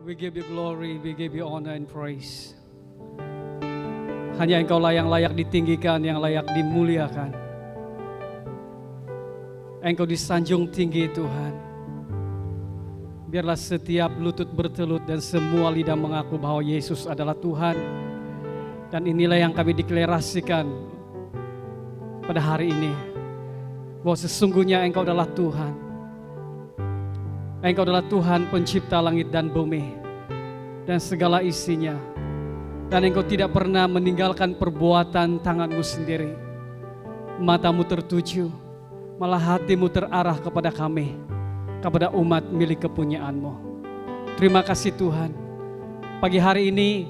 We give you glory, we give you honor and praise. Hanya Engkau lah yang layak ditinggikan, yang layak dimuliakan. Engkau disanjung tinggi Tuhan. Biarlah setiap lutut bertelut dan semua lidah mengaku bahwa Yesus adalah Tuhan. Dan inilah yang kami deklarasikan pada hari ini. Bahwa sesungguhnya Engkau adalah Tuhan. Engkau adalah Tuhan pencipta langit dan bumi dan segala isinya. Dan Engkau tidak pernah meninggalkan perbuatan tangan-Mu sendiri. Mata-Mu tertuju, malah hati-Mu terarah kepada kami, kepada umat milik kepunyaan-Mu. Terima kasih Tuhan. Pagi hari ini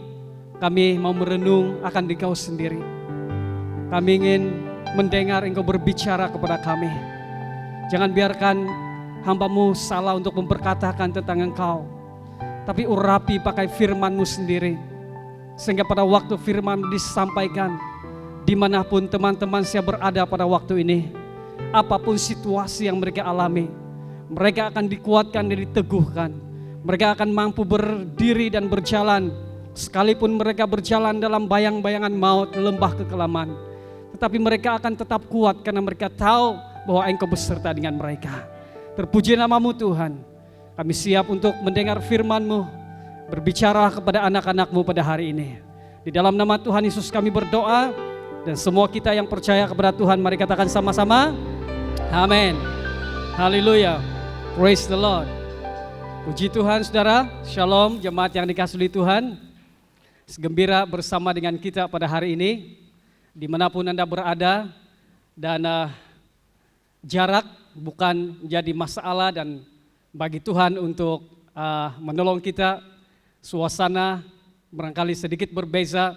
kami mau merenung akan Engkau sendiri. Kami ingin mendengar Engkau berbicara kepada kami. Jangan biarkan hamba-Mu salah untuk memperkatakan tentang Engkau, tapi urapi pakai firman-Mu sendiri. Sehingga pada waktu firman disampaikan, dimanapun teman-teman saya berada pada waktu ini, apapun situasi yang mereka alami, mereka akan dikuatkan dan diteguhkan. Mereka akan mampu berdiri dan berjalan, sekalipun mereka berjalan dalam bayang-bayangan maut, lembah kekelaman. Tetapi mereka akan tetap kuat karena mereka tahu bahwa Engkau beserta dengan mereka. Terpuji nama-Mu Tuhan. Kami siap untuk mendengar firman-Mu, berbicara kepada anak-anak-Mu pada hari ini. Di dalam nama Tuhan Yesus kami berdoa, dan semua kita yang percaya kepada Tuhan, mari katakan sama-sama, amin. Haleluya. Praise the Lord. Puji Tuhan saudara, shalom jemaat yang dikasihi Tuhan. Gembira bersama dengan kita pada hari ini, dimanapun Anda berada, dan jarak bukan menjadi masalah dan bagi Tuhan untuk menolong kita. Suasana barangkali sedikit berbeza,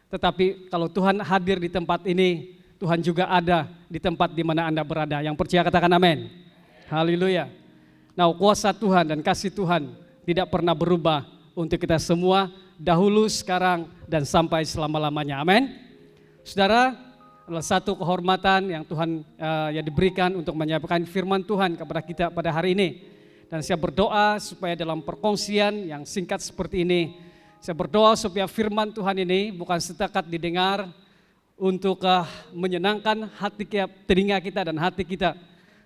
tetapi kalau Tuhan hadir di tempat ini, Tuhan juga ada di tempat di mana Anda berada. Yang percaya katakan amin. Haleluya. Nah, kuasa Tuhan dan kasih Tuhan tidak pernah berubah untuk kita semua, dahulu, sekarang, dan sampai selama-lamanya. Amin. Saudara, adalah satu kehormatan yang Tuhan yang diberikan untuk menyampaikan firman Tuhan kepada kita pada hari ini. Dan saya berdoa supaya dalam perkongsian yang singkat seperti ini, saya berdoa supaya firman Tuhan ini bukan setakat didengar untuk menyenangkan hati telinga kita dan hati kita.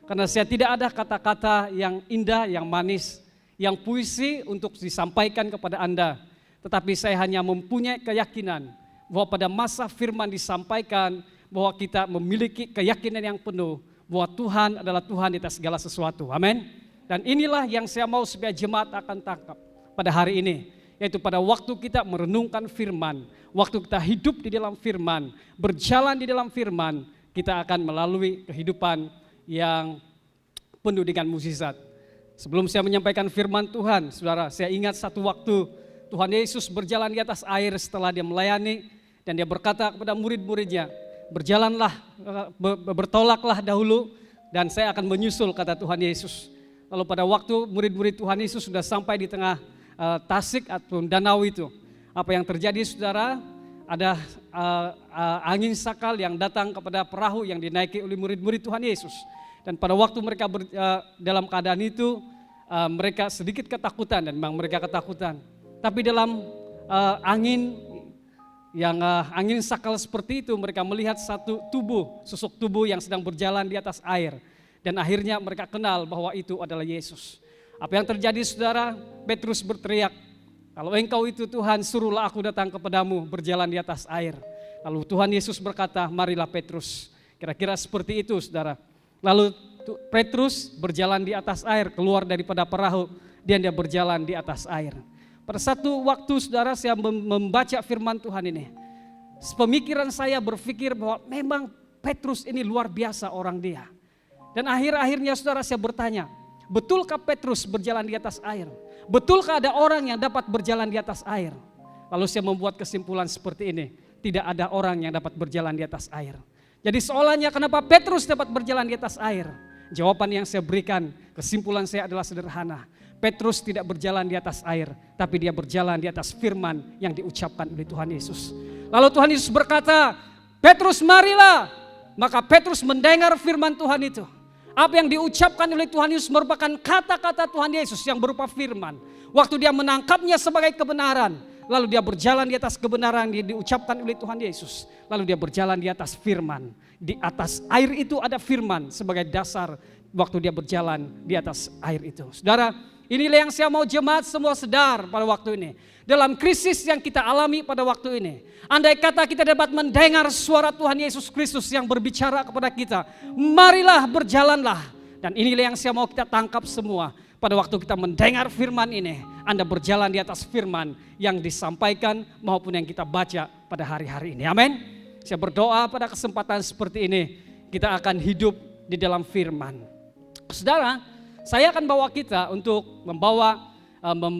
Karena saya tidak ada kata-kata yang indah, yang manis, yang puisi untuk disampaikan kepada Anda. Tetapi saya hanya mempunyai keyakinan bahwa pada masa firman disampaikan, bahwa kita memiliki keyakinan yang penuh bahwa Tuhan adalah Tuhan di atas segala sesuatu. Amin. Dan inilah yang saya mau supaya jemaat akan tangkap pada hari ini, yaitu pada waktu kita merenungkan firman, waktu kita hidup di dalam firman, berjalan di dalam firman, kita akan melalui kehidupan yang penuh dengan mukjizat. Sebelum saya menyampaikan firman Tuhan, saudara, saya ingat satu waktu Tuhan Yesus berjalan di atas air setelah dia melayani, dan dia berkata kepada murid-muridnya, berjalanlah, bertolaklah dahulu, dan saya akan menyusul, kata Tuhan Yesus. Lalu pada waktu murid-murid Tuhan Yesus sudah sampai di tengah tasik atau danau itu, apa yang terjadi saudara? Ada angin sakal yang datang kepada perahu yang dinaiki oleh murid-murid Tuhan Yesus. Dan pada waktu mereka dalam keadaan itu, mereka sedikit ketakutan, dan memang mereka ketakutan. Tapi dalam angin sakal seperti itu, mereka melihat satu tubuh, sosok tubuh yang sedang berjalan di atas air. Dan akhirnya mereka kenal bahwa itu adalah Yesus. Apa yang terjadi saudara? Petrus berteriak, kalau Engkau itu Tuhan, suruhlah aku datang kepadamu berjalan di atas air. Lalu Tuhan Yesus berkata, marilah Petrus. Kira-kira seperti itu saudara. Lalu Petrus berjalan di atas air, keluar daripada perahu, dan dia berjalan di atas air. Pada satu waktu saudara, saya membaca firman Tuhan ini, pemikiran saya berpikir bahwa memang Petrus ini luar biasa orang dia. Dan akhir-akhirnya saudara, saya bertanya, betulkah Petrus berjalan di atas air? Betulkah ada orang yang dapat berjalan di atas air? Lalu saya membuat kesimpulan seperti ini, tidak ada orang yang dapat berjalan di atas air. Jadi soalannya, kenapa Petrus dapat berjalan di atas air? Jawaban yang saya berikan, kesimpulan saya adalah sederhana. Petrus tidak berjalan di atas air, tapi dia berjalan di atas firman yang diucapkan oleh Tuhan Yesus. Lalu Tuhan Yesus berkata, Petrus marilah. Maka Petrus mendengar firman Tuhan itu. Apa yang diucapkan oleh Tuhan Yesus merupakan kata-kata Tuhan Yesus yang berupa firman. Waktu dia menangkapnya sebagai kebenaran, lalu dia berjalan di atas kebenaran yang diucapkan oleh Tuhan Yesus. Lalu dia berjalan di atas firman. Di atas air itu ada firman sebagai dasar waktu dia berjalan di atas air itu. Saudara, inilah yang saya mau jemaat semua sadar pada waktu ini. Dalam krisis yang kita alami pada waktu ini, andai kata kita dapat mendengar suara Tuhan Yesus Kristus yang berbicara kepada kita, marilah berjalanlah. Dan inilah yang saya mau kita tangkap semua. Pada waktu kita mendengar firman ini, Anda berjalan di atas firman yang disampaikan maupun yang kita baca pada hari-hari ini. Amin. Saya berdoa pada kesempatan seperti ini, kita akan hidup di dalam firman. Saudara, saya akan bawa kita untuk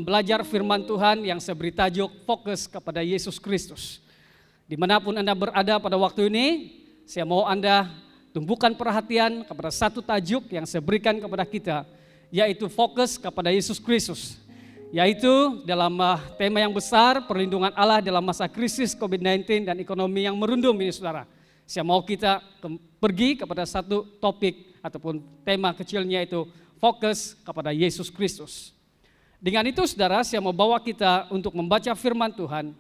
belajar firman Tuhan yang saya beri tajuk fokus kepada Yesus Kristus. Dimanapun Anda berada pada waktu ini, saya mau Anda tumpukan perhatian kepada satu tajuk yang saya berikan kepada kita, yaitu fokus kepada Yesus Kristus. Yaitu dalam tema yang besar, perlindungan Allah dalam masa krisis COVID-19 dan ekonomi yang merundum ini saudara. Saya mau kita pergi kepada satu topik ataupun tema kecilnya itu fokus kepada Yesus Kristus. Dengan itu saudara, saya mau bawa kita untuk membaca firman Tuhan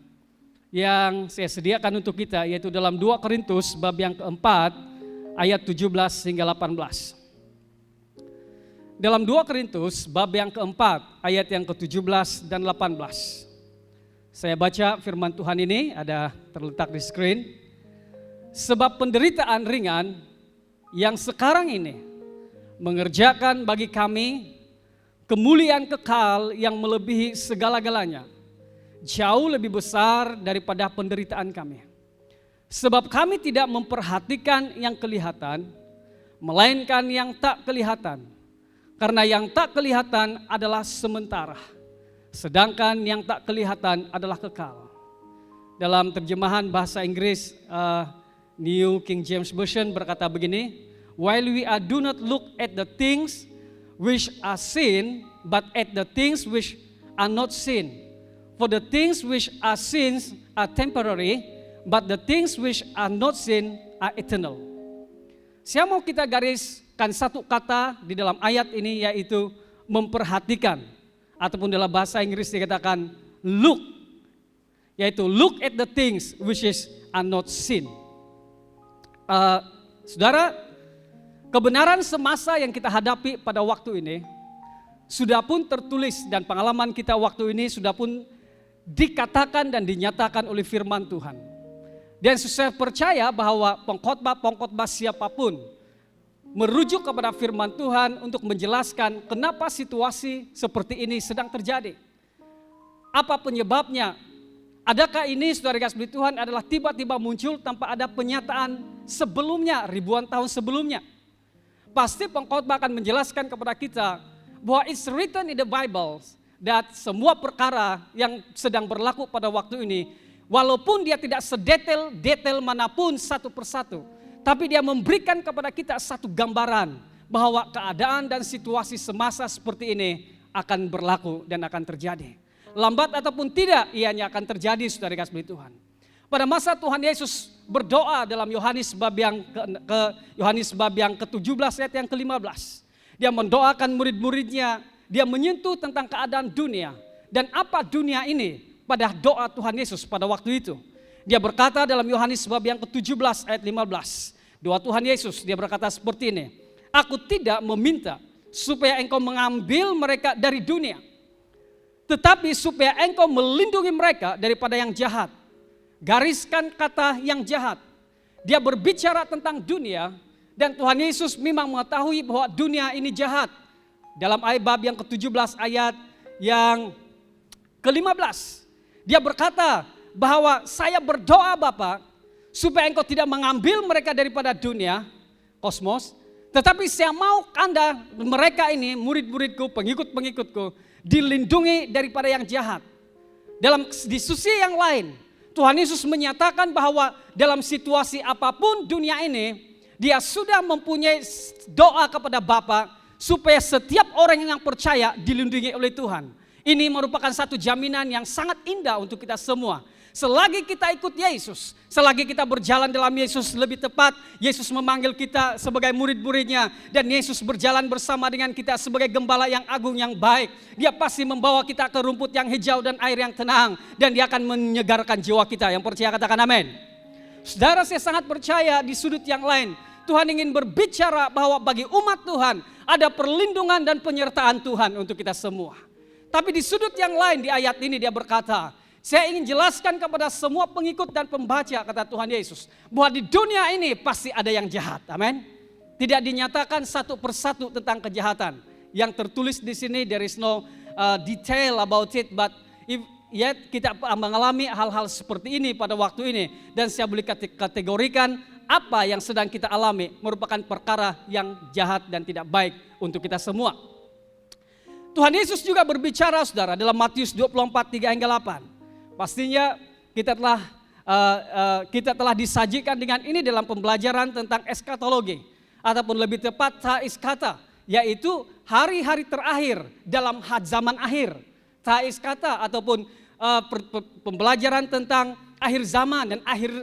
yang saya sediakan untuk kita, yaitu dalam 2 Korintus bab yang keempat ayat 17 hingga 18. Dalam 2 Korintus bab yang keempat ayat yang ke-17 dan 18. Saya baca firman Tuhan ini, ada terletak di screen. Sebab penderitaan ringan yang sekarang ini mengerjakan bagi kami kemuliaan kekal yang melebihi segala-galanya, jauh lebih besar daripada penderitaan kami. Sebab kami tidak memperhatikan yang kelihatan, melainkan yang tak kelihatan. Karena yang tak kelihatan adalah sementara, sedangkan yang tak kelihatan adalah kekal. Dalam terjemahan bahasa Inggris New King James Version berkata begini, while we do not look at the things which are seen, but at the things which are not seen. For the things which are seen are temporary, but the things which are not seen are eternal. Saya mau kita gariskan satu kata di dalam ayat ini, yaitu memperhatikan. Ataupun dalam bahasa Inggris dikatakan look, yaitu look at the things which are not seen. Saudara, kebenaran semasa yang kita hadapi pada waktu ini sudah pun tertulis dan pengalaman kita waktu ini sudah pun dikatakan dan dinyatakan oleh firman Tuhan. Dan saya percaya bahwa pengkhotbah siapapun merujuk kepada firman Tuhan untuk menjelaskan kenapa situasi seperti ini sedang terjadi. Apa penyebabnya? Adakah ini saudara kasih Tuhan adalah tiba-tiba muncul tanpa ada penyataan sebelumnya, ribuan tahun sebelumnya? Pasti pengkhotbah akan menjelaskan kepada kita bahwa it's written in the Bible that semua perkara yang sedang berlaku pada waktu ini, walaupun dia tidak sedetail manapun satu persatu, tapi dia memberikan kepada kita satu gambaran bahwa keadaan dan situasi semasa seperti ini akan berlaku dan akan terjadi. Lambat ataupun tidak, ianya akan terjadi saudara kasih Tuhan. Pada masa Tuhan Yesus berdoa dalam Yohanes bab yang ke-17 ayat yang ke-15. Dia mendoakan murid-muridnya, dia menyentuh tentang keadaan dunia dan apa dunia ini pada doa Tuhan Yesus pada waktu itu. Dia berkata dalam Yohanes bab yang ke-17 ayat 15. Doa Tuhan Yesus, dia berkata seperti ini. Aku tidak meminta supaya engkau mengambil mereka dari dunia, tetapi supaya engkau melindungi mereka daripada yang jahat. Gariskan kata yang jahat. Dia berbicara tentang dunia dan Tuhan Yesus memang mengetahui bahwa dunia ini jahat. Dalam ayat bab yang ke-17 ayat yang ke-15. Dia berkata bahwa saya berdoa Bapa supaya engkau tidak mengambil mereka daripada dunia, kosmos. Tetapi saya mau Anda, mereka ini, murid-muridku, pengikut-pengikutku, dilindungi daripada yang jahat. Dalam diskusi yang lain, Tuhan Yesus menyatakan bahwa dalam situasi apapun dunia ini, dia sudah mempunyai doa kepada Bapa supaya setiap orang yang percaya dilindungi oleh Tuhan. Ini merupakan satu jaminan yang sangat indah untuk kita semua. Selagi kita ikut Yesus, selagi kita berjalan dalam Yesus, lebih tepat Yesus memanggil kita sebagai murid-muridnya, dan Yesus berjalan bersama dengan kita sebagai gembala yang agung yang baik. Dia pasti membawa kita ke rumput yang hijau dan air yang tenang, dan dia akan menyegarkan jiwa kita. Yang percaya katakan amin. Saudara, saya sangat percaya di sudut yang lain Tuhan ingin berbicara bahwa bagi umat Tuhan ada perlindungan dan penyertaan Tuhan untuk kita semua. Tapi di sudut yang lain di ayat ini dia berkata, saya ingin jelaskan kepada semua pengikut dan pembaca, kata Tuhan Yesus, bahwa di dunia ini pasti ada yang jahat. Amin. Tidak dinyatakan satu persatu tentang kejahatan. Yang tertulis di sini, there is no detail about it, but yet kita mengalami hal-hal seperti ini pada waktu ini. Dan saya boleh kategorikan apa yang sedang kita alami merupakan perkara yang jahat dan tidak baik untuk kita semua. Tuhan Yesus juga berbicara, saudara, dalam Matius 24:3-8. Pastinya kita telah disajikan dengan ini dalam pembelajaran tentang eskatologi, ataupun lebih tepat taiskata, yaitu hari-hari terakhir dalam zaman akhir. Taiskata ataupun pembelajaran tentang akhir zaman dan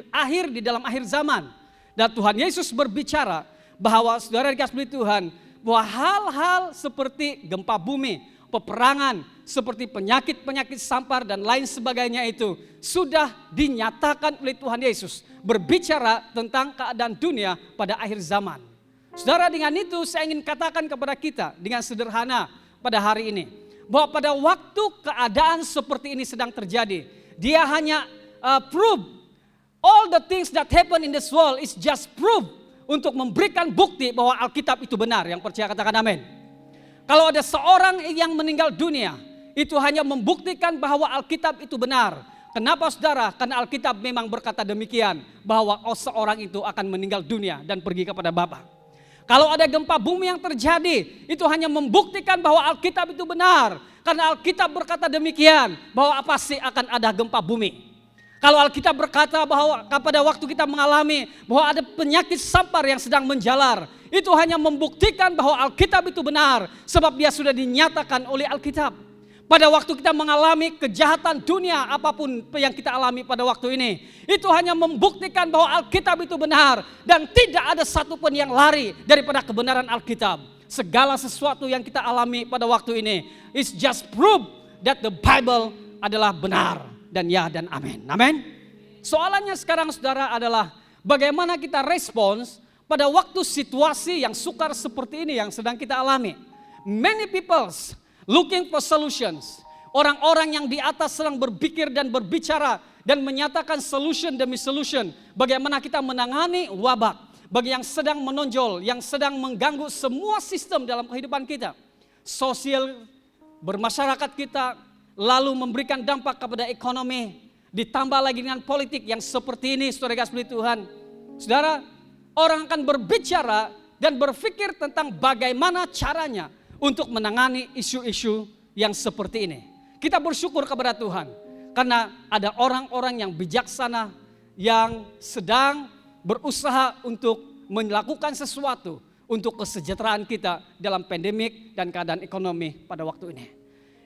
akhir di dalam akhir zaman. Dan Tuhan Yesus berbicara bahwa, saudara dikasihi Tuhan, bahwa hal-hal seperti gempa bumi, peperangan, seperti penyakit-penyakit sampar dan lain sebagainya itu sudah dinyatakan oleh Tuhan Yesus berbicara tentang keadaan dunia pada akhir zaman. Saudara, dengan itu saya ingin katakan kepada kita dengan sederhana pada hari ini, bahwa pada waktu keadaan seperti ini sedang terjadi, dia hanya prove all the things that happen in this world is just proof, untuk memberikan bukti bahwa Alkitab itu benar. Yang percaya katakan amin. Kalau ada seorang yang meninggal dunia, itu hanya membuktikan bahwa Alkitab itu benar. Kenapa, saudara? Karena Alkitab memang berkata demikian, bahwa seorang itu akan meninggal dunia dan pergi kepada Bapa. Kalau ada gempa bumi yang terjadi, itu hanya membuktikan bahwa Alkitab itu benar. Karena Alkitab berkata demikian, bahwa pasti akan ada gempa bumi. Kalau Alkitab berkata bahwa pada waktu kita mengalami bahwa ada penyakit sampar yang sedang menjalar, itu hanya membuktikan bahwa Alkitab itu benar, sebab dia sudah dinyatakan oleh Alkitab. Pada waktu kita mengalami kejahatan dunia, apapun yang kita alami pada waktu ini, itu hanya membuktikan bahwa Alkitab itu benar, dan tidak ada satupun yang lari daripada kebenaran Alkitab. Segala sesuatu yang kita alami pada waktu ini is just proof that the Bible adalah benar. Dan ya dan amin. Amin. Soalannya sekarang, saudara, adalah bagaimana kita respons pada waktu situasi yang sukar seperti ini yang sedang kita alami. Many people looking for solutions. Orang-orang yang di atas sedang berpikir dan berbicara dan menyatakan solution demi solution. Bagaimana kita menangani wabak, bagi yang sedang menonjol, yang sedang mengganggu semua sistem dalam kehidupan kita. Sosial, bermasyarakat kita, lalu memberikan dampak kepada ekonomi, ditambah lagi dengan politik yang seperti ini, saudara kasih Tuhan. Saudara, orang akan berbicara dan berpikir tentang bagaimana caranya untuk menangani isu-isu yang seperti ini. Kita bersyukur kepada Tuhan, karena ada orang-orang yang bijaksana yang sedang berusaha untuk melakukan sesuatu untuk kesejahteraan kita dalam pandemik dan keadaan ekonomi pada waktu ini.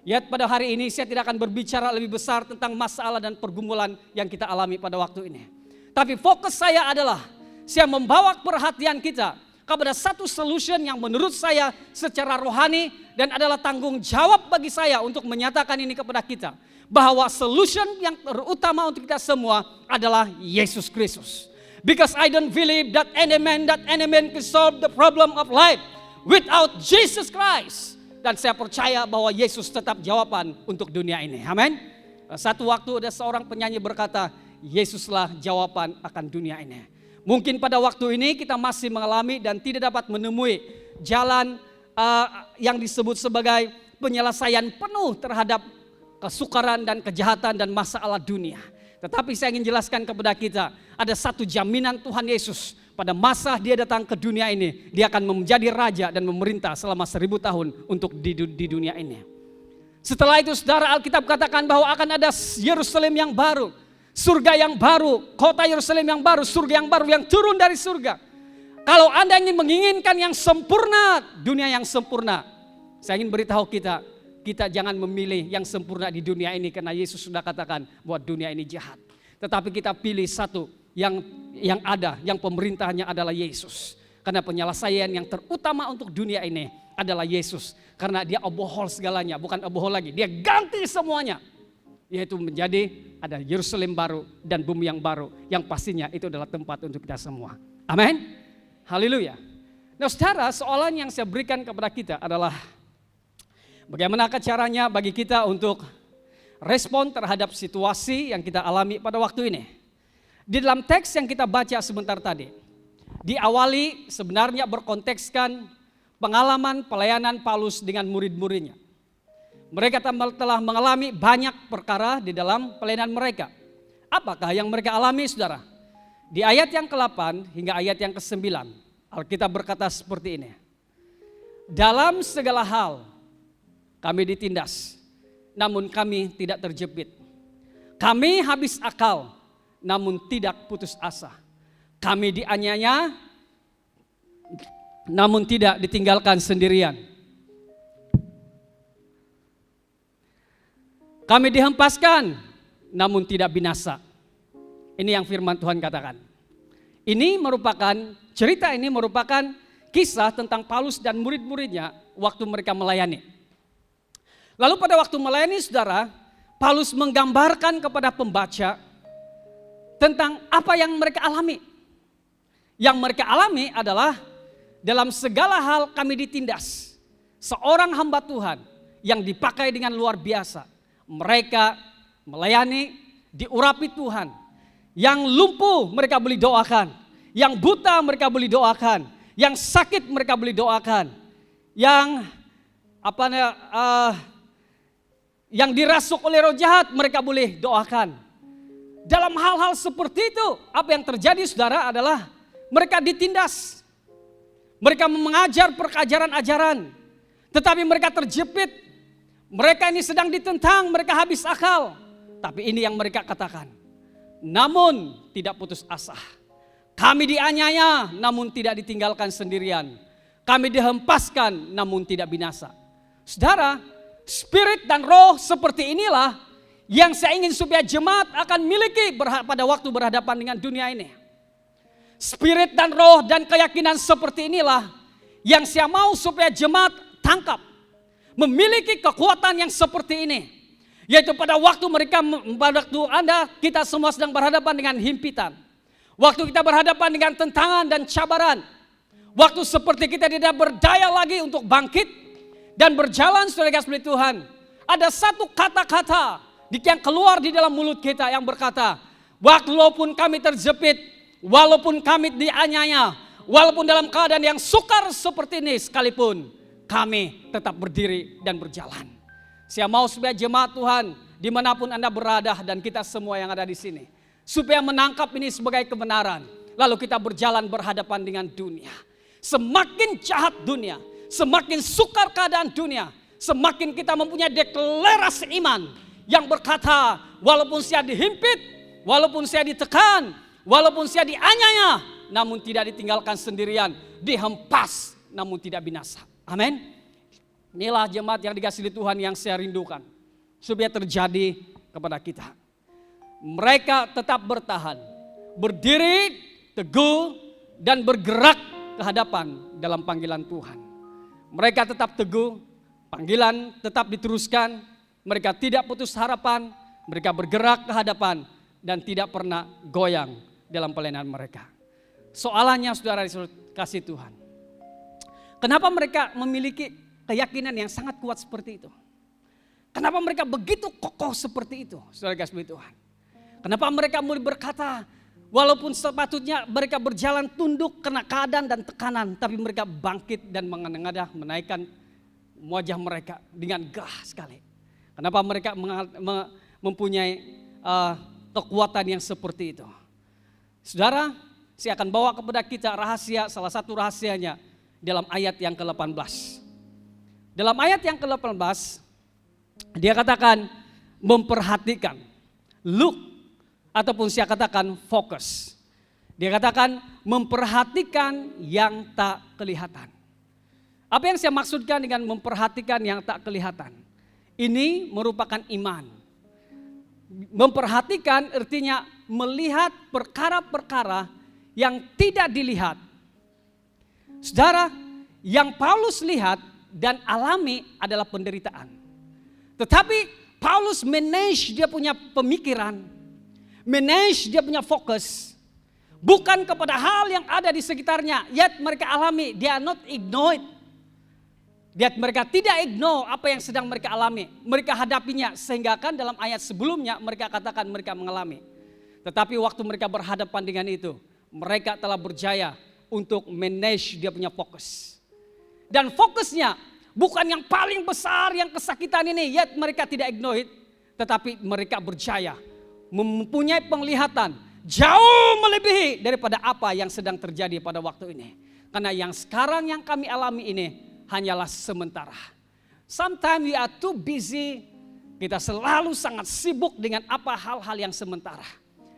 Ya, pada hari ini saya tidak akan berbicara lebih besar tentang masalah dan pergumulan yang kita alami pada waktu ini. Tapi fokus saya adalah saya membawa perhatian kita kepada satu solution yang menurut saya secara rohani dan adalah tanggung jawab bagi saya untuk menyatakan ini kepada kita. Bahwa solution yang terutama untuk kita semua adalah Yesus Kristus. Because I don't believe that any man can solve the problem of life without Jesus Christ. Dan saya percaya bahwa Yesus tetap jawaban untuk dunia ini. Amin. Satu waktu ada seorang penyanyi berkata, Yesuslah jawaban akan dunia ini. Mungkin pada waktu ini kita masih mengalami dan tidak dapat menemui jalan yang disebut sebagai penyelesaian penuh terhadap kesukaran dan kejahatan dan masalah dunia. Tetapi saya ingin jelaskan kepada kita, ada satu jaminan Tuhan Yesus. Pada masa dia datang ke dunia ini, dia akan menjadi raja dan memerintah selama 1000 tahun untuk di dunia ini. Setelah itu, saudara, Alkitab katakan bahwa akan ada Yerusalem yang baru, surga yang baru, kota Yerusalem yang baru, surga yang baru yang turun dari surga. Kalau Anda ingin menginginkan yang sempurna, dunia yang sempurna, saya ingin beritahu kita, kita jangan memilih yang sempurna di dunia ini karena Yesus sudah katakan bahwa dunia ini jahat. Tetapi kita pilih satu yang ada, yang pemerintahannya adalah Yesus. Karena penyelesaian yang terutama untuk dunia ini adalah Yesus. Karena dia obohol segalanya, bukan obohol lagi. Dia ganti semuanya. Yaitu menjadi ada Yerusalem baru dan bumi yang baru. Yang pastinya itu adalah tempat untuk kita semua. Amin. Haleluya. Nah saudara, soalan yang saya berikan kepada kita adalah bagaimana caranya bagi kita untuk respon terhadap situasi yang kita alami pada waktu ini. Di dalam teks yang kita baca sebentar tadi, diawali sebenarnya berkontekskan pengalaman pelayanan Paulus dengan murid-muridnya. Mereka telah mengalami banyak perkara di dalam pelayanan mereka. Apakah yang mereka alami saudara? Di ayat yang ke-8 hingga ayat yang ke-9. Alkitab berkata seperti ini. Dalam segala hal kami ditindas, namun kami tidak terjepit. Kami habis akal, namun tidak putus asa. Kami dianiaya, namun tidak ditinggalkan sendirian. Kami dihempaskan, namun tidak binasa. Ini yang firman Tuhan katakan. Cerita ini merupakan kisah tentang Paulus dan murid-muridnya waktu mereka melayani. Lalu pada waktu melayani saudara, Paulus menggambarkan kepada pembaca tentang apa yang mereka alami. Yang mereka alami adalah dalam segala hal kami ditindas. Seorang hamba Tuhan yang dipakai dengan luar biasa. Mereka melayani, diurapi Tuhan. Yang lumpuh mereka boleh doakan, yang buta mereka boleh doakan, yang sakit mereka boleh doakan, yang dirasuk oleh roh jahat mereka boleh doakan. Dalam hal-hal seperti itu, apa yang terjadi saudara adalah mereka ditindas. Mereka mengajar perkajaran-ajaran, tetapi mereka terjepit. Mereka ini sedang ditentang, mereka habis akal. Tapi ini yang mereka katakan. Namun tidak putus asa. Kami dianiaya namun tidak ditinggalkan sendirian. Kami dihempaskan namun tidak binasa. Saudara, spirit dan roh seperti inilah yang saya ingin supaya jemaat akan miliki pada waktu berhadapan dengan dunia ini. Spirit dan roh dan keyakinan seperti inilah yang saya mau supaya jemaat tangkap. Memiliki kekuatan yang seperti ini. Yaitu pada waktu kita semua sedang berhadapan dengan himpitan. Waktu kita berhadapan dengan tentangan dan cabaran. Waktu seperti kita tidak berdaya lagi untuk bangkit dan berjalan saudara kasih Tuhan. Ada satu kata-kata yang keluar di dalam mulut kita yang berkata, walaupun kami terjepit, walaupun kami dianiaya, walaupun dalam keadaan yang sukar seperti ini sekalipun, kami tetap berdiri dan berjalan. Saya mau supaya jemaat Tuhan dimanapun Anda berada dan kita semua yang ada di sini, supaya menangkap ini sebagai kebenaran. Lalu kita berjalan berhadapan dengan dunia. Semakin jahat dunia, semakin sukar keadaan dunia, semakin kita mempunyai deklarasi iman yang berkata, walaupun saya dihimpit, walaupun saya ditekan, walaupun saya dianiaya, namun tidak ditinggalkan sendirian, dihempas namun tidak binasa. Amin. Inilah jemaat yang dikasihi Tuhan yang saya rindukan supaya terjadi kepada kita. Mereka tetap bertahan, berdiri teguh dan bergerak ke hadapan dalam panggilan Tuhan. Mereka tetap teguh, panggilan tetap diteruskan, mereka tidak putus harapan, mereka bergerak ke hadapan dan tidak pernah goyang dalam pelayanan mereka. Soalannya saudara kasih Tuhan, kenapa mereka memiliki keyakinan yang sangat kuat seperti itu? Kenapa mereka begitu kokoh seperti itu, saudara kasih Tuhan? Kenapa mereka mulai berkata, walaupun sepatutnya mereka berjalan tunduk kena keadaan dan tekanan, tapi mereka bangkit dan mengenengadah menaikkan wajah mereka dengan gagah sekali. Kenapa mereka mempunyai kekuatan yang seperti itu? Saudara, saya akan bawa kepada kita rahasia, salah satu rahasianya dalam ayat yang ke-18. Dalam ayat yang ke-18, dia katakan memperhatikan, look, ataupun saya katakan fokus. Dia katakan memperhatikan yang tak kelihatan. Apa yang saya maksudkan dengan memperhatikan yang tak kelihatan? Ini merupakan iman. Memperhatikan artinya melihat perkara-perkara yang tidak dilihat. Saudara, yang Paulus lihat dan alami adalah penderitaan. Tetapi Paulus manage dia punya pemikiran, manage dia punya fokus. Bukan kepada hal yang ada di sekitarnya, yet mereka alami, they are not ignore it. Yet mereka tidak ignore apa yang sedang mereka alami. Mereka hadapinya, sehingga kan dalam ayat sebelumnya mereka katakan mereka mengalami. Tetapi waktu mereka berhadapan dengan itu, mereka telah berjaya untuk manage dia punya fokus. Dan fokusnya bukan yang paling besar, yang kesakitan ini, yet mereka tidak ignore it. Tetapi mereka berjaya, mempunyai penglihatan jauh melebihi daripada apa yang sedang terjadi pada waktu ini. Karena yang sekarang yang kami alami ini hanyalah sementara. Sometimes we are too busy. Kita selalu sangat sibuk dengan apa hal-hal yang sementara.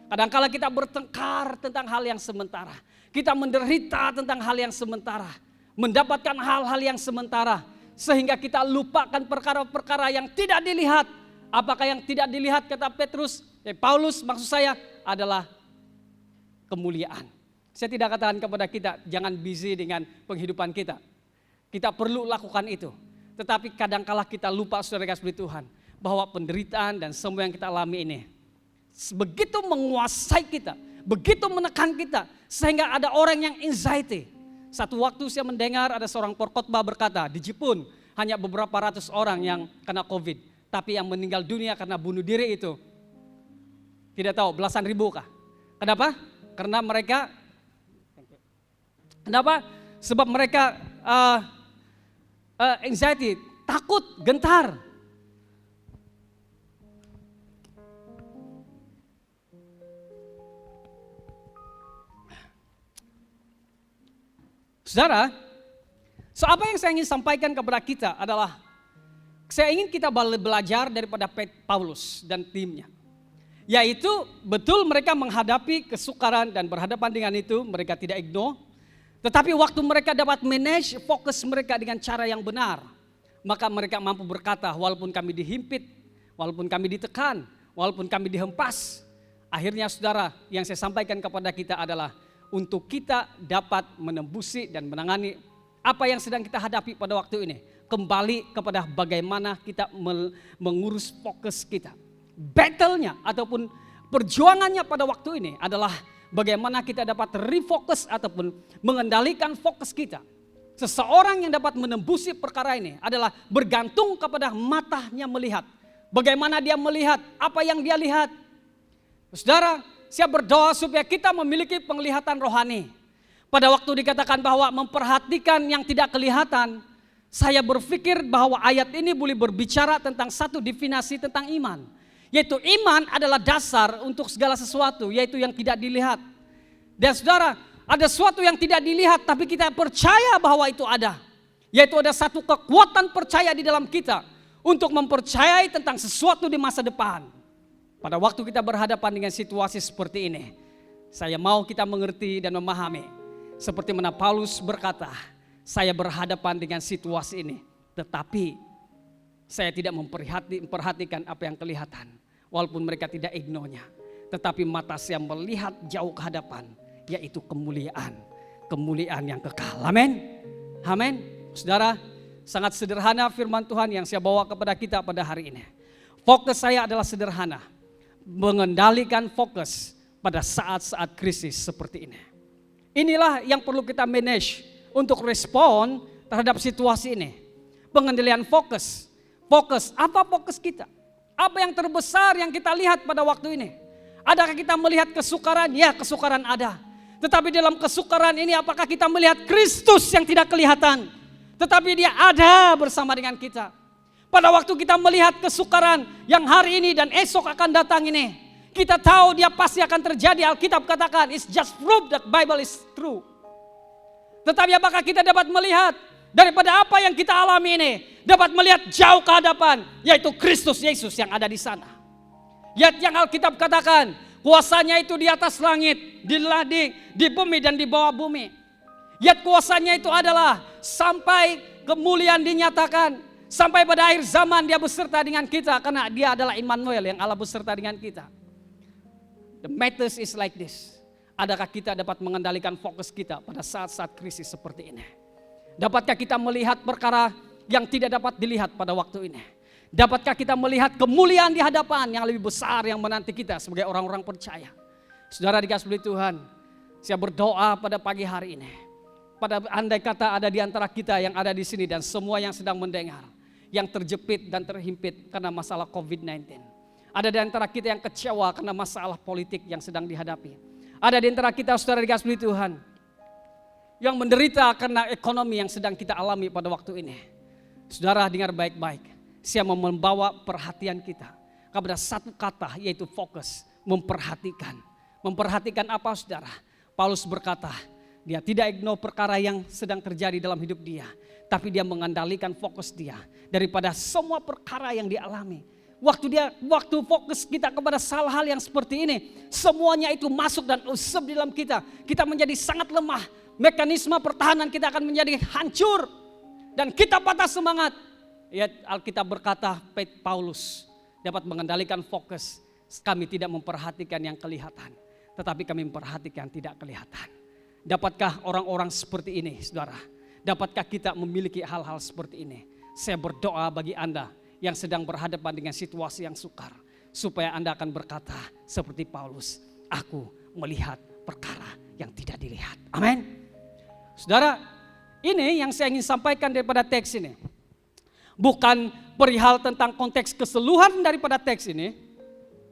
Kadang-kala kita bertengkar tentang hal yang sementara. Kita menderita tentang hal yang sementara. Mendapatkan hal-hal yang sementara. Sehingga kita lupakan perkara-perkara yang tidak dilihat. Apakah yang tidak dilihat kata Petrus, Paulus maksud saya adalah kemuliaan. Saya tidak katakan kepada kita jangan busy dengan penghidupan kita. Kita perlu lakukan itu. Tetapi kadangkala kita lupa saudara kasih Tuhan. Bahwa penderitaan dan semua yang kita alami ini. Begitu menguasai kita. Begitu menekan kita. Sehingga ada orang yang anxiety. Satu waktu saya mendengar ada seorang pengkhotbah berkata. Di Jepun hanya beberapa ratus orang yang kena COVID. Tapi yang meninggal dunia karena bunuh diri itu. Tidak tahu belasan ribu kah? Kenapa? Karena mereka. Kenapa? Sebab mereka anxiety, takut, gentar. Saudara, apa yang saya ingin sampaikan kepada kita adalah saya ingin kita belajar daripada Paulus dan timnya. Yaitu betul mereka menghadapi kesukaran dan berhadapan dengan itu mereka tidak ignore. Tetapi waktu mereka dapat manage fokus mereka dengan cara yang benar, maka mereka mampu berkata, walaupun kami dihimpit, walaupun kami ditekan, walaupun kami dihempas, akhirnya saudara yang saya sampaikan kepada kita adalah untuk kita dapat menembusi dan menangani apa yang sedang kita hadapi pada waktu ini. Kembali kepada bagaimana kita mengurus fokus kita. Battle-nya ataupun perjuangannya pada waktu ini adalah bagaimana kita dapat refocus ataupun mengendalikan fokus kita. Seseorang yang dapat menembusi perkara ini adalah bergantung kepada matanya melihat. Bagaimana dia melihat, apa yang dia lihat. Saudara, saya berdoa supaya kita memiliki penglihatan rohani. Pada waktu dikatakan bahwa memperhatikan yang tidak kelihatan, saya berpikir bahwa ayat ini boleh berbicara tentang satu definisi tentang iman. Yaitu iman adalah dasar untuk segala sesuatu, yaitu yang tidak dilihat. Dan saudara, ada sesuatu yang tidak dilihat tapi kita percaya bahwa itu ada. Yaitu ada satu kekuatan percaya di dalam kita untuk mempercayai tentang sesuatu di masa depan. Pada waktu kita berhadapan dengan situasi seperti ini, saya mau kita mengerti dan memahami. Seperti mana Paulus berkata, saya berhadapan dengan situasi ini, tetapi saya tidak memperhatikan apa yang kelihatan. Walaupun mereka tidak ignore-nya. Tetapi mata saya melihat jauh ke hadapan. Yaitu kemuliaan. Kemuliaan yang kekal. Amin. Amin. Saudara, sangat sederhana firman Tuhan yang saya bawa kepada kita pada hari ini. Fokus saya adalah sederhana. Mengendalikan fokus pada saat-saat krisis seperti ini. Inilah yang perlu kita manage untuk respon terhadap situasi ini. Pengendalian fokus. Fokus, apa fokus kita? Apa yang terbesar yang kita lihat pada waktu ini? Adakah kita melihat kesukaran? Ya, kesukaran ada. Tetapi dalam kesukaran ini apakah kita melihat Kristus yang tidak kelihatan? Tetapi dia ada bersama dengan kita. Pada waktu kita melihat kesukaran yang hari ini dan esok akan datang ini, kita tahu dia pasti akan terjadi. Alkitab katakan, it's just proof that Bible is true. Tetapi apakah kita dapat melihat daripada apa yang kita alami ini, dapat melihat jauh ke hadapan, yaitu Kristus Yesus yang ada di sana. Yaitu yang Alkitab katakan, kuasanya itu di atas langit, di bumi dan di bawah bumi. Yaitu kuasanya itu adalah sampai kemuliaan dinyatakan, Sampai pada akhir zaman dia beserta dengan kita karena dia adalah Immanuel yang Allah beserta dengan kita. The matters is like this. Adakah kita dapat mengendalikan fokus kita pada saat-saat krisis seperti ini? Dapatkah kita melihat perkara yang tidak dapat dilihat pada waktu ini? Dapatkah kita melihat kemuliaan di hadapan yang lebih besar yang menanti kita sebagai orang-orang percaya? Saudara dikasihi Tuhan, saya berdoa pada pagi hari ini. Pada andai kata ada di antara kita yang ada di sini dan semua yang sedang mendengar, yang terjepit dan terhimpit karena masalah COVID-19. Ada di antara kita yang kecewa karena masalah politik yang sedang dihadapi. Ada di antara kita saudara dikasihi Tuhan, yang menderita karena ekonomi yang sedang kita alami pada waktu ini. Saudara dengar baik-baik, saya mau membawa perhatian kita kepada satu kata yaitu fokus, memperhatikan. Memperhatikan apa saudara? Paulus berkata, dia tidak ignore perkara yang sedang terjadi dalam hidup dia, tapi dia mengendalikan fokus dia daripada semua perkara yang dialami. Waktu fokus kita kepada hal-hal yang seperti ini, semuanya itu masuk dan usap di dalam kita. Kita menjadi sangat lemah. Mekanisme pertahanan kita akan menjadi hancur dan kita patah semangat. Ya, Alkitab berkata Paulus dapat mengendalikan fokus. Kami tidak memperhatikan yang kelihatan, tetapi kami memperhatikan tidak kelihatan. Dapatkah orang-orang seperti ini, saudara? Dapatkah kita memiliki hal-hal seperti ini? Saya berdoa bagi Anda yang sedang berhadapan dengan situasi yang sukar, supaya Anda akan berkata seperti Paulus, aku melihat perkara yang tidak dilihat. Amin. Saudara, ini yang saya ingin sampaikan daripada teks ini. Bukan perihal tentang konteks keseluruhan daripada teks ini,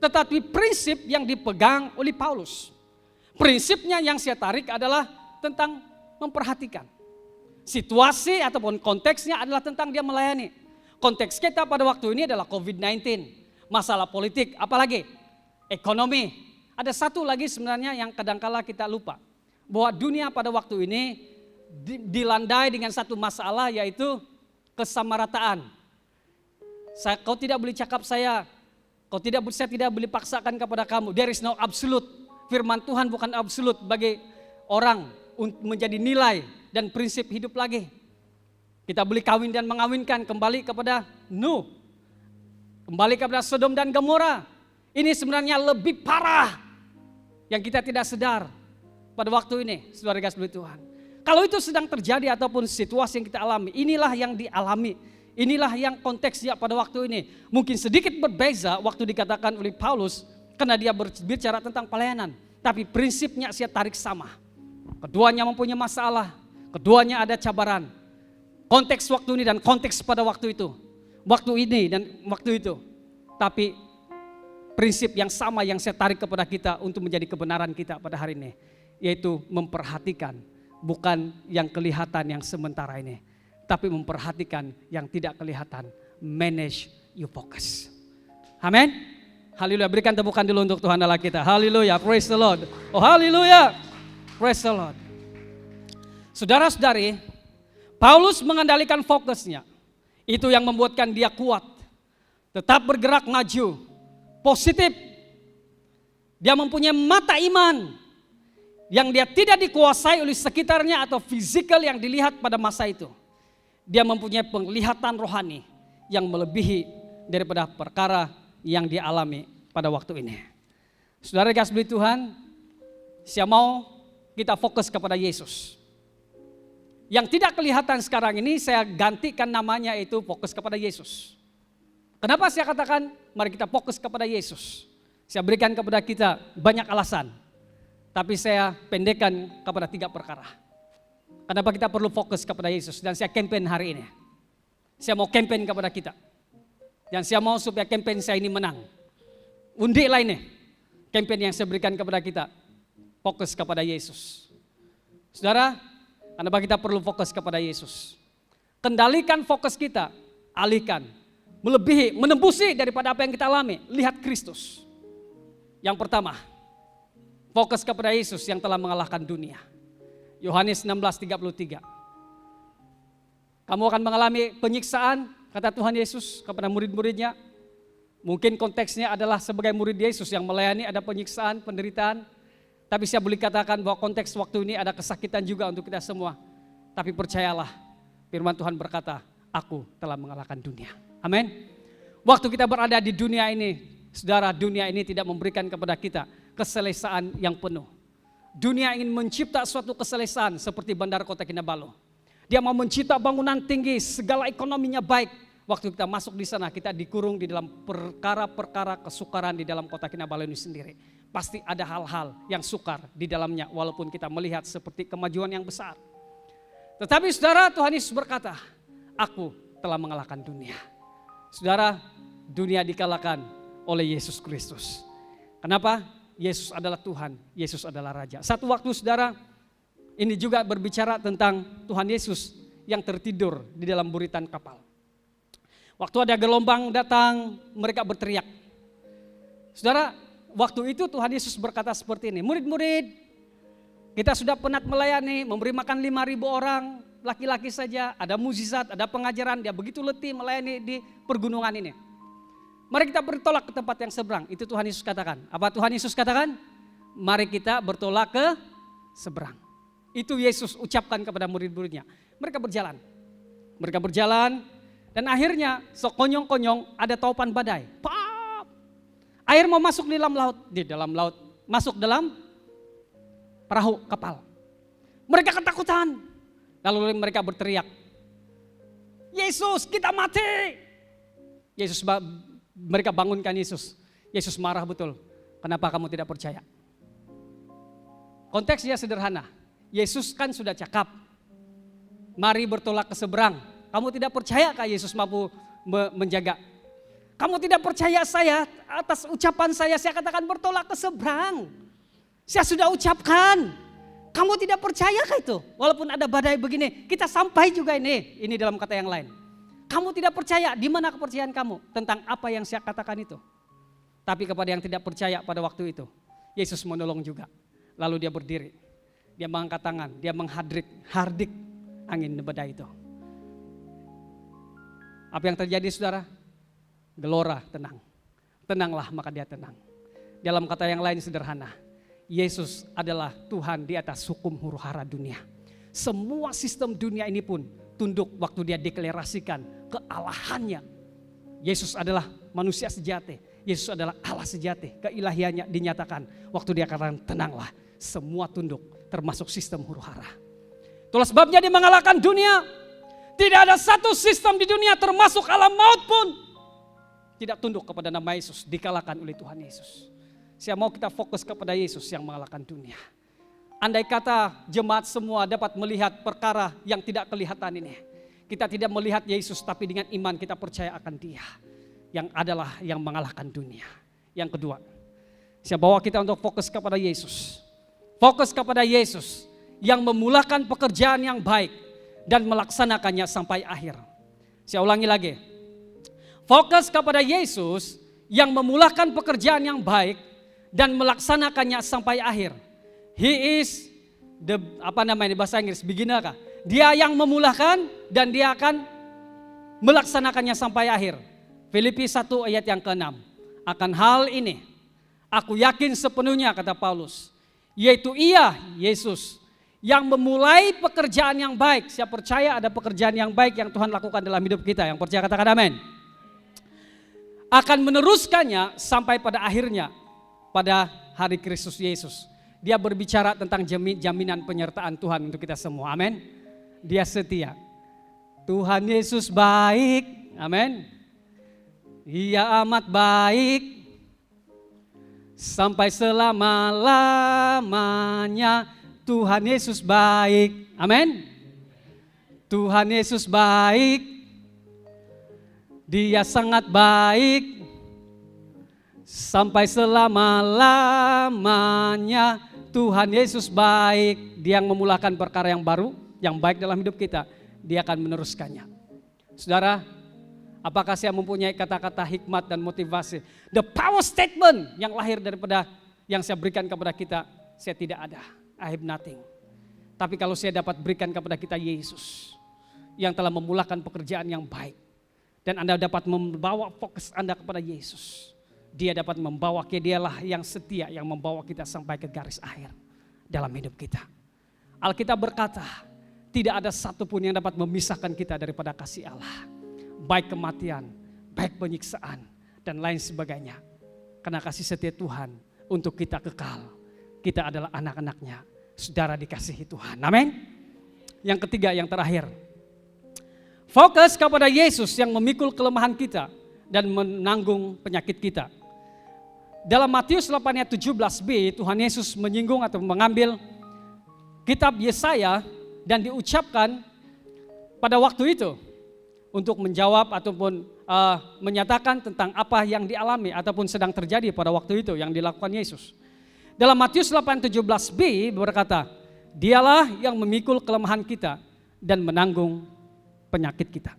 tetapi prinsip yang dipegang oleh Paulus. Prinsipnya yang saya tarik adalah tentang memperhatikan. Situasi ataupun konteksnya adalah tentang dia melayani. Konteks kita pada waktu ini adalah COVID-19, masalah politik, apalagi ekonomi. Ada satu lagi sebenarnya yang kadangkala kita lupa. Bahwa dunia pada waktu ini dilandai dengan satu masalah yaitu kesamarataan. Kau tidak boleh cakap saya tidak boleh paksakan kepada kamu. There is no absolute. Firman Tuhan bukan absolut bagi orang untuk menjadi nilai dan prinsip hidup lagi. Kita boleh kawin dan mengawinkan kembali kepada Nuh. Kembali kepada Sodom dan Gomora. Ini sebenarnya lebih parah yang kita tidak sadar pada waktu ini, saudara kasih Tuhan. Kalau itu sedang terjadi ataupun situasi yang kita alami, inilah yang dialami. Inilah yang konteksnya pada waktu ini. Mungkin sedikit berbeza waktu dikatakan oleh Paulus karena dia berbicara tentang pelayanan. Tapi prinsipnya saya tarik sama. Keduanya mempunyai masalah, keduanya ada cabaran. Konteks waktu ini dan konteks pada waktu itu. Waktu ini dan waktu itu. Tapi prinsip yang sama yang saya tarik kepada kita untuk menjadi kebenaran kita pada hari ini. Yaitu memperhatikan. Bukan yang kelihatan yang sementara ini, tapi memperhatikan yang tidak kelihatan. Manage your focus. Amin. Haleluya. Berikan tepukan dulu untuk Tuhan Allah kita. Haleluya. Praise the Lord. Oh haleluya. Praise the Lord. Saudara-saudari, Paulus mengendalikan fokusnya. Itu yang membuatkan dia kuat. Tetap bergerak maju. Positif. Dia mempunyai mata iman yang dia tidak dikuasai oleh sekitarnya atau fisikal yang dilihat pada masa itu. Dia mempunyai penglihatan rohani yang melebihi daripada perkara yang dia alami pada waktu ini. Saudara kasih Tuhan, saya mau kita fokus kepada Yesus. Yang tidak kelihatan sekarang ini saya gantikan namanya itu fokus kepada Yesus. Kenapa saya katakan mari kita fokus kepada Yesus? Saya berikan kepada kita banyak alasan. Tapi saya pendekkan kepada 3 perkara. Kenapa kita perlu fokus kepada Yesus. Dan saya campaign hari ini. Saya mau campaign kepada kita. Dan saya mau supaya campaign saya ini menang. Undi lah ini. Campaign yang saya berikan kepada kita. Fokus kepada Yesus. Saudara, kenapa kita perlu fokus kepada Yesus. Kendalikan fokus kita. Alihkan. Melebihi, menembusi daripada apa yang kita alami. Lihat Kristus. Yang pertama. Fokus kepada Yesus yang telah mengalahkan dunia. Yohanes 16:33. Kamu akan mengalami penyiksaan, kata Tuhan Yesus kepada murid-muridnya. Mungkin konteksnya adalah sebagai murid Yesus yang melayani ada penyiksaan, penderitaan. Tapi saya boleh katakan bahwa konteks waktu ini ada kesakitan juga untuk kita semua. Tapi percayalah, firman Tuhan berkata, aku telah mengalahkan dunia. Amin. Waktu kita berada di dunia ini, saudara, dunia ini tidak memberikan kepada kita keselesaan yang penuh. Dunia ingin mencipta suatu keselesaan seperti Bandar Kota Kinabalu. Dia mau mencipta bangunan tinggi, segala ekonominya baik. Waktu kita masuk di sana, kita dikurung di dalam perkara-perkara kesukaran di dalam Kota Kinabalu ini sendiri. Pasti ada hal-hal yang sukar di dalamnya, walaupun kita melihat seperti kemajuan yang besar. Tetapi saudara, Tuhan Yesus berkata, aku telah mengalahkan dunia. Saudara, dunia dikalahkan oleh Yesus Kristus. Kenapa? Yesus adalah Tuhan, Yesus adalah Raja. Satu waktu saudara, ini juga berbicara tentang Tuhan Yesus yang tertidur di dalam buritan kapal. Waktu ada gelombang datang, mereka berteriak. Saudara, waktu itu Tuhan Yesus berkata seperti ini, murid-murid, kita sudah penat melayani, memberi makan 5.000 orang, laki-laki saja, ada mukjizat, ada pengajaran, dia begitu letih melayani di pergunungan ini. Mari kita bertolak ke tempat yang seberang, itu Tuhan Yesus katakan. Apa Tuhan Yesus katakan? Mari kita bertolak ke seberang. Itu Yesus ucapkan kepada murid-muridnya. Mereka berjalan, dan akhirnya sekonyong-konyong ada taupan badai. Pap! Air mau masuk di dalam laut, masuk dalam perahu kapal. Mereka ketakutan. Lalu mereka berteriak, Yesus, kita mati. Mereka bangunkan Yesus. Yesus marah betul. Kenapa kamu tidak percaya? Konteksnya sederhana. Yesus kan sudah cakap. Mari bertolak ke seberang. Kamu tidak percaya kah Yesus mampu menjaga? Kamu tidak percaya saya atas ucapan saya katakan bertolak ke seberang. Saya sudah ucapkan. Kamu tidak percaya kah itu? Walaupun ada badai begini, kita sampai juga ini dalam kata yang lain. Kamu tidak percaya, di mana kepercayaan kamu tentang apa yang saya katakan itu? Tapi kepada yang tidak percaya pada waktu itu, Yesus menolong juga. Lalu dia berdiri, dia mengangkat tangan, dia menghardik angin badai itu. Apa yang terjadi saudara? Gelora, tenang. Tenanglah maka dia tenang. Dalam kata yang lain sederhana, Yesus adalah Tuhan di atas hukum huru hara dunia. Semua sistem dunia ini pun tunduk waktu dia deklarasikan kealahannya. Yesus adalah manusia sejati. Yesus adalah Allah sejati. Keilahiannya dinyatakan waktu dia katakan tenanglah. Semua tunduk termasuk sistem huru hara. Itulah sebabnya dia mengalahkan dunia. Tidak ada satu sistem di dunia termasuk alam maut pun tidak tunduk kepada nama Yesus, dikalahkan oleh Tuhan Yesus. Saya mau kita fokus kepada Yesus yang mengalahkan dunia. Andai kata jemaat semua dapat melihat perkara yang tidak kelihatan ini. Kita tidak melihat Yesus tapi dengan iman kita percaya akan Dia yang adalah yang mengalahkan dunia. Yang kedua, saya bawa kita untuk fokus kepada Yesus. Fokus kepada Yesus yang memulakan pekerjaan yang baik dan melaksanakannya sampai akhir. Saya ulangi lagi. Fokus kepada Yesus yang memulakan pekerjaan yang baik dan melaksanakannya sampai akhir. He is the bahasa Inggris beginner kah? Dia yang memulakan dan dia akan melaksanakannya sampai akhir. Filipi 1 ayat yang ke-6. Akan hal ini aku yakin sepenuhnya kata Paulus, yaitu Ia Yesus yang memulai pekerjaan yang baik. Saya percaya ada pekerjaan yang baik yang Tuhan lakukan dalam hidup kita. Yang percaya katakan amin. Akan meneruskannya sampai pada akhirnya pada hari Kristus Yesus. Dia berbicara tentang jaminan penyertaan Tuhan untuk kita semua. Amin. Dia setia. Tuhan Yesus baik. Amin. Ia amat baik. Sampai selama-lamanya Tuhan Yesus baik. Amin. Tuhan Yesus baik. Dia sangat baik. Sampai selama-lamanya Tuhan Yesus baik. Dia yang memulakan perkara yang baru, yang baik dalam hidup kita. Dia akan meneruskannya. Saudara, apakah saya mempunyai kata-kata hikmat dan motivasi? The power statement yang lahir daripada yang saya berikan kepada kita, saya tidak ada. I have nothing. Tapi kalau saya dapat berikan kepada kita Yesus yang telah memulakan pekerjaan yang baik, dan Anda dapat membawa fokus Anda kepada Yesus, Dia dapat membawa Dialah yang setia yang membawa kita sampai ke garis akhir dalam hidup kita. Alkitab berkata, tidak ada satupun yang dapat memisahkan kita daripada kasih Allah. Baik kematian, baik penyiksaan, dan lain sebagainya. Karena kasih setia Tuhan untuk kita kekal. Kita adalah anak-anaknya, saudara dikasihi Tuhan. Amin. Yang ketiga, yang terakhir. Fokus kepada Yesus yang memikul kelemahan kita dan menanggung penyakit kita. Dalam Matius 8 ayat 17b, Tuhan Yesus menyinggung atau mengambil kitab Yesaya dan diucapkan pada waktu itu untuk menjawab ataupun menyatakan tentang apa yang dialami ataupun sedang terjadi pada waktu itu yang dilakukan Yesus. Dalam Matius 8:17b berkata, dialah yang memikul kelemahan kita dan menanggung penyakit kita.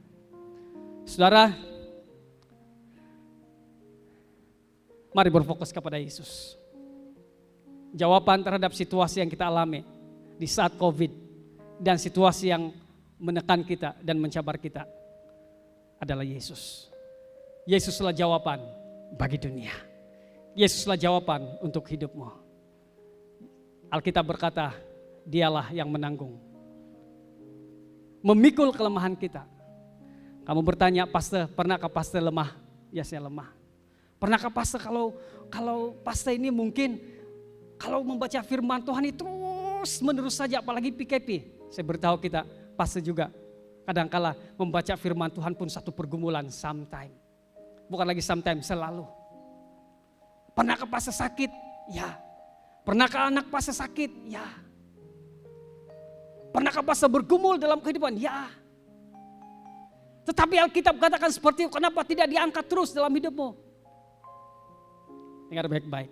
Saudara, mari berfokus kepada Yesus. Jawaban terhadap situasi yang kita alami di saat COVID dan situasi yang menekan kita dan mencabar kita adalah Yesus. Yesuslah jawaban bagi dunia. Yesuslah jawaban untuk hidupmu. Alkitab berkata, dialah yang menanggung, memikul kelemahan kita. Kamu bertanya, pastor, pernahkah pastor lemah? Ya, saya lemah. Pernahkah pastor kalau pastor ini mungkin kalau membaca firman Tuhan itu terus menerus saja, apalagi PKP. Saya beritahu kita, pastor juga kadangkala membaca firman Tuhan pun satu pergumulan, sometime. Bukan lagi sometime, selalu. Pernahkah pastor sakit? Ya. Pernahkah anak pastor sakit? Ya. Pernahkah pastor bergumul dalam kehidupan? Ya. Tetapi Alkitab katakan seperti itu, kenapa tidak diangkat terus dalam hidupmu? Dengar baik-baik.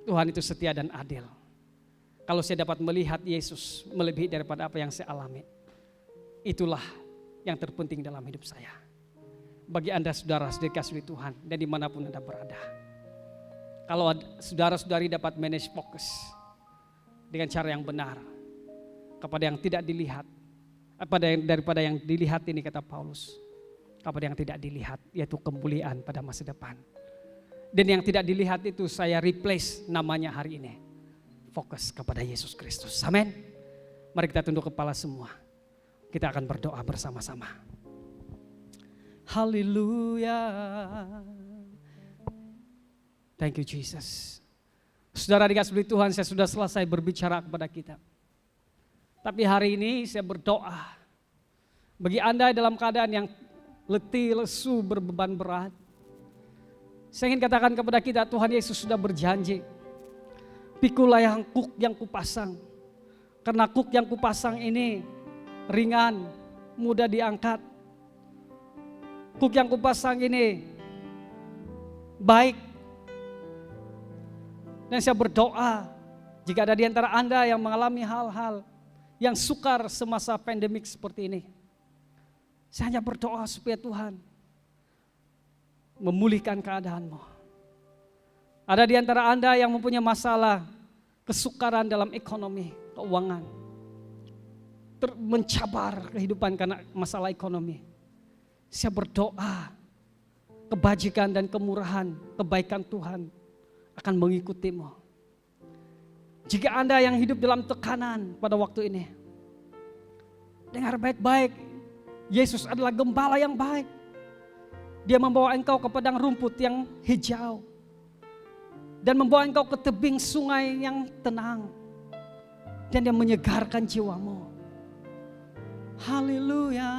Tuhan itu setia dan adil. Kalau saya dapat melihat Yesus melebihi daripada apa yang saya alami, itulah yang terpenting dalam hidup saya. Bagi Anda saudara-saudari kasih Tuhan dan dimanapun Anda berada. Kalau saudara-saudari dapat manage fokus dengan cara yang benar kepada yang tidak dilihat, daripada yang dilihat ini kata Paulus, kepada yang tidak dilihat yaitu kemuliaan pada masa depan. Dan yang tidak dilihat itu saya replace namanya hari ini. Fokus kepada Yesus Kristus. Amin. Mari kita tunduk kepala semua. Kita akan berdoa bersama-sama. Haleluya. Thank you Jesus. Saudara dikasihi Tuhan, saya sudah selesai berbicara kepada kita. Tapi hari ini saya berdoa bagi Anda dalam keadaan yang letih, lesu, berbeban berat. Saya ingin katakan kepada kita, Tuhan Yesus sudah berjanji, pikulah yang kuk yang kupasang. Karena kuk yang kupasang ini ringan, mudah diangkat. Kuk yang kupasang ini baik. Dan saya berdoa, jika ada di antara Anda yang mengalami hal-hal yang sukar semasa pandemik seperti ini, saya hanya berdoa supaya Tuhan memulihkan keadaanmu. Ada di antara Anda yang mempunyai masalah kesukaran dalam ekonomi, keuangan, mencabar kehidupan karena masalah ekonomi. Saya berdoa kebajikan dan kemurahan, kebaikan Tuhan akan mengikutimu. Jika Anda yang hidup dalam tekanan pada waktu ini, dengar baik-baik, Yesus adalah gembala yang baik. Dia membawa engkau ke padang rumput yang hijau dan membawa engkau ke tebing sungai yang tenang dan dia menyegarkan jiwamu. Haleluya.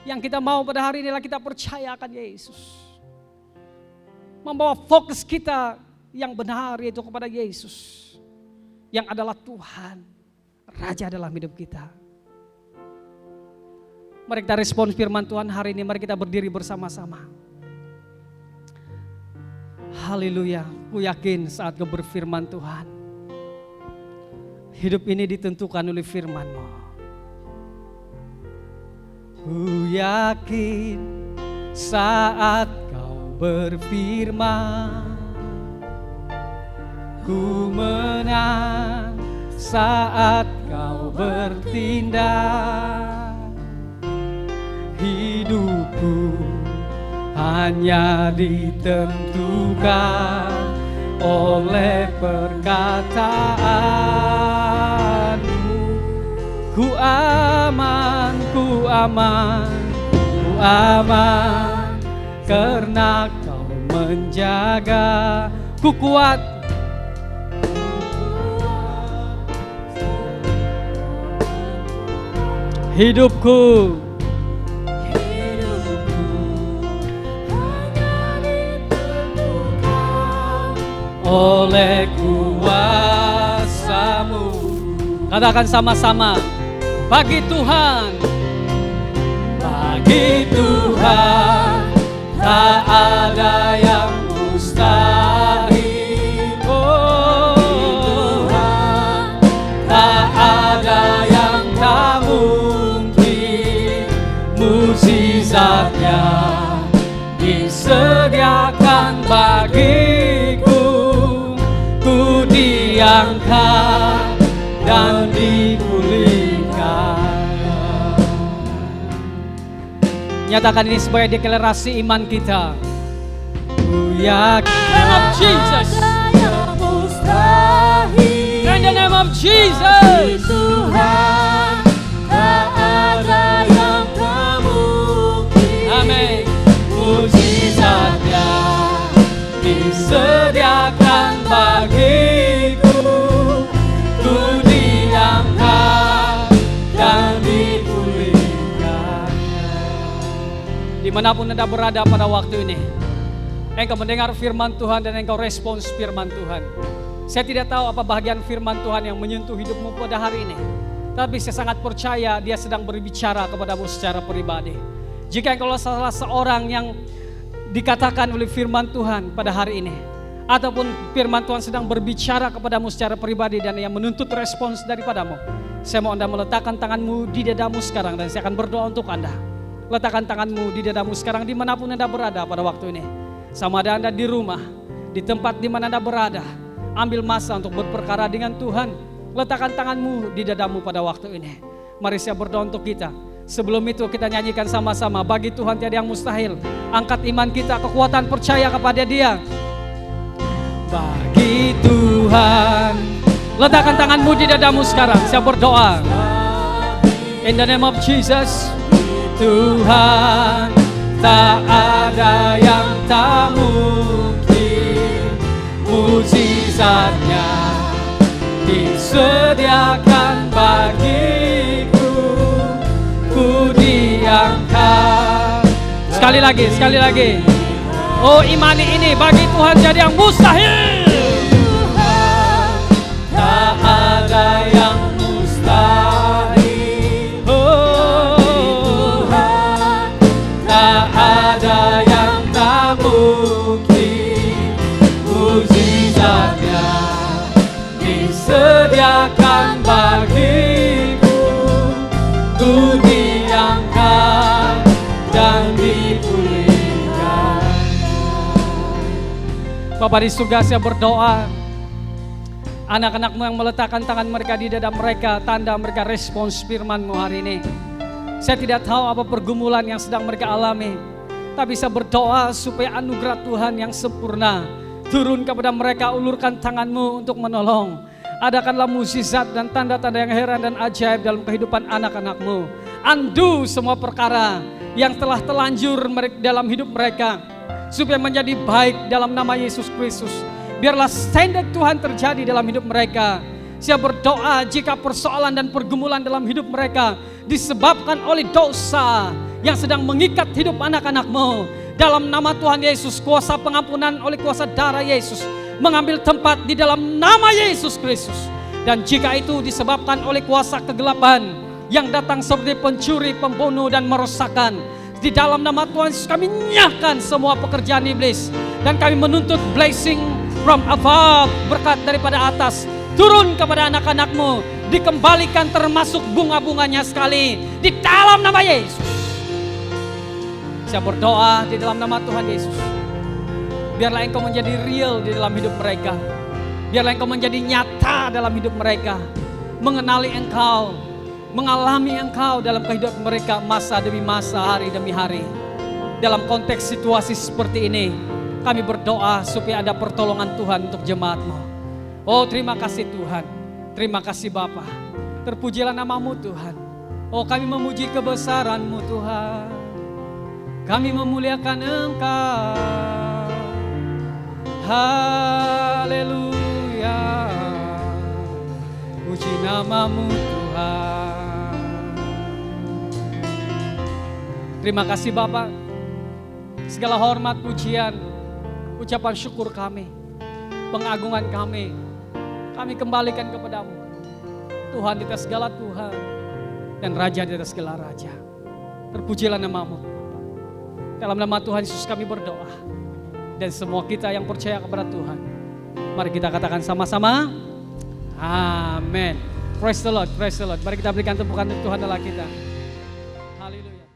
Yang kita mau pada hari inilah kita percaya akan Yesus. Membawa fokus kita yang benar yaitu kepada Yesus yang adalah Tuhan, Raja dalam hidup kita. Mari kita respon firman Tuhan hari ini, mari kita berdiri bersama-sama. Haleluya, ku yakin saat kau berfirman Tuhan, hidup ini ditentukan oleh firman-Mu. Ku yakin saat kau berfirman, ku menang saat kau bertindak. Hidupku hanya ditentukan oleh perkataanmu. Ku aman, ku aman, ku aman, karena Kau menjaga. Ku kuat, hidupku hanya ditentukan oleh kuasa-Mu. Katakan sama-sama, bagi Tuhan, bagi Tuhan tak ada yang mustahil. Oh, Tuhan tak ada yang tak mungkin. Mukjizatnya disediakan bagiku. Ku diangkat dan dipulihkan. Nyatakan ini sebagai deklarasi iman kita. Ku yakin. In the name of Jesus. In the name of Jesus. Tuhan tak ada yang tak mungkin. Amin. Mukjizatnya disediakan bagiku. Ku diangkat dan dipulihkan. Dimanapun Anda berada pada waktu ini, engkau mendengar firman Tuhan dan engkau respons firman Tuhan. Saya tidak tahu apa bahagian firman Tuhan yang menyentuh hidupmu pada hari ini, tapi saya sangat percaya Dia sedang berbicara kepadamu secara pribadi. Jika engkau salah seorang yang dikatakan oleh firman Tuhan pada hari ini, ataupun firman Tuhan sedang berbicara kepadamu secara pribadi dan yang menuntut respons daripadamu, saya mau Anda meletakkan tanganmu di dadamu sekarang dan saya akan berdoa untuk Anda. Letakkan tanganmu di dadamu sekarang dimanapun Anda berada pada waktu ini. Sama ada Anda di rumah, di tempat di mana Anda berada, ambil masa untuk berperkara dengan Tuhan. Letakkan tanganmu di dadamu pada waktu ini. Mari saya berdoa untuk kita. Sebelum itu kita nyanyikan sama-sama, bagi Tuhan tiada yang mustahil. Angkat iman kita, kekuatan percaya kepada Dia. Bagi Tuhan, letakkan tanganmu di dadamu sekarang. Saya berdoa. In the name of Jesus. Tuhan tak ada yang tak mungkin. Mukjizatnya disediakan bagiku. Ku diangkat. Sekali lagi. Oh, imani ini, bagi Tuhan jadi yang mustahil. Tuhan tak ada yang mustahil. Ada yang tak mungkin. Mukjizatnya disediakan bagiku. Ku diangkat dan dipulihkan. Bapa di surga, saya berdoa anak-anakmu yang meletakkan tangan mereka di dada mereka, tanda mereka respons firman-Mu hari ini. Saya tidak tahu apa pergumulan yang sedang mereka alami, tapi saya berdoa supaya anugerah Tuhan yang sempurna turun kepada mereka. Ulurkan tangan-Mu untuk menolong. Adakanlah mukjizat dan tanda-tanda yang heran dan ajaib dalam kehidupan anak-anak-Mu. Andu semua perkara yang telah telanjur dalam hidup mereka, supaya menjadi baik dalam nama Yesus Kristus. Biarlah standar Tuhan terjadi dalam hidup mereka. Saya berdoa jika persoalan dan pergumulan dalam hidup mereka disebabkan oleh dosa yang sedang mengikat hidup anak-anak-Mu, dalam nama Tuhan Yesus, kuasa pengampunan oleh kuasa darah Yesus mengambil tempat di dalam nama Yesus Kristus. Dan jika itu disebabkan oleh kuasa kegelapan yang datang seperti pencuri, pembunuh dan merosakkan, di dalam nama Tuhan Yesus kami nyahkan semua pekerjaan iblis dan kami menuntut blessing from above, berkat daripada atas turun kepada anak-anak-Mu, dikembalikan termasuk bunga-bunganya sekali di dalam nama Yesus. Saya berdoa di dalam nama Tuhan Yesus, biarlah Engkau menjadi real di dalam hidup mereka. Biarlah Engkau menjadi nyata dalam hidup mereka, mengenali Engkau, mengalami Engkau dalam kehidupan mereka masa demi masa, hari demi hari. Dalam konteks situasi seperti ini, kami berdoa supaya ada pertolongan Tuhan untuk jemaat-Mu. Oh, terima kasih Tuhan, terima kasih Bapa. Terpujilah nama-Mu Tuhan. Oh, kami memuji kebesaran-Mu Tuhan. Kami memuliakan Engkau. Haleluya. Puji nama-Mu Tuhan. Terima kasih Bapak. Segala hormat, pujian, ucapan syukur kami, pengagungan kami kembalikan kepadamu. Tuhan di atas segala Tuhan dan Raja di atas segala Raja. Terpujilah nama-Mu. Dalam nama Tuhan Yesus kami berdoa. Dan semua kita yang percaya kepada Tuhan, mari kita katakan sama-sama, amin. Praise the Lord, praise the Lord. Mari kita berikan tepukan untuk Tuhan Allah kita. Haleluya.